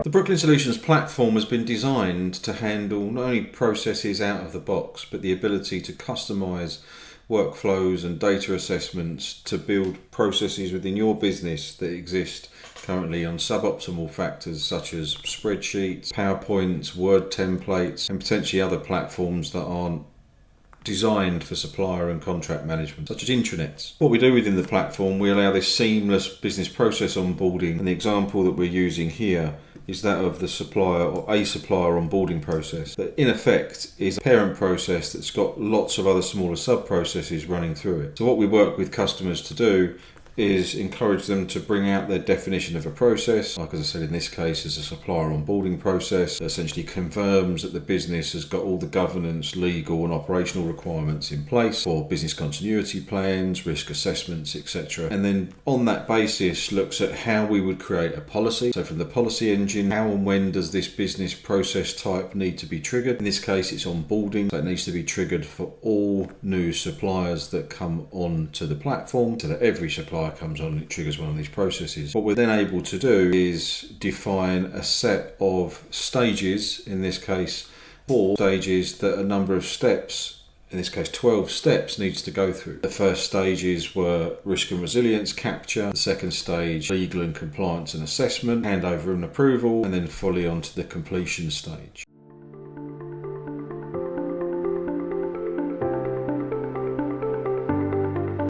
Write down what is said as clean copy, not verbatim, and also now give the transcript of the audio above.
The Brooklyn Solutions platform has been designed to handle not only processes out of the box, but the ability to customize workflows and data assessments to build processes within your business that exist currently on suboptimal factors such as spreadsheets, PowerPoints, Word templates, and potentially other platforms that aren't designed for supplier and contract management, such as intranets. What we do within the platform, we allow this seamless business process onboarding, and the example that we're using here is that of the supplier or a supplier onboarding process that in effect is a parent process that's got lots of other smaller sub-processes running through it. So what we work with customers to do is encourage them to bring out their definition of a process, like as I said in this case is a supplier onboarding process that essentially confirms that the business has got all the governance, legal and operational requirements in place for business continuity plans, risk assessments, etc. And then on that basis looks at how we would create a policy. So from the policy engine, how and when does this business process type need to be triggered? In this case it's onboarding, so it needs to be triggered for all new suppliers that come on to the platform, so that every supplier comes on and it triggers one of these processes. What we're then able to do is define a set of stages, in this case 4 stages that a number of steps, in this case 12 steps, needs to go through. The first stages were risk and resilience capture, the second stage legal and compliance and assessment, handover and approval, and then fully onto the completion stage.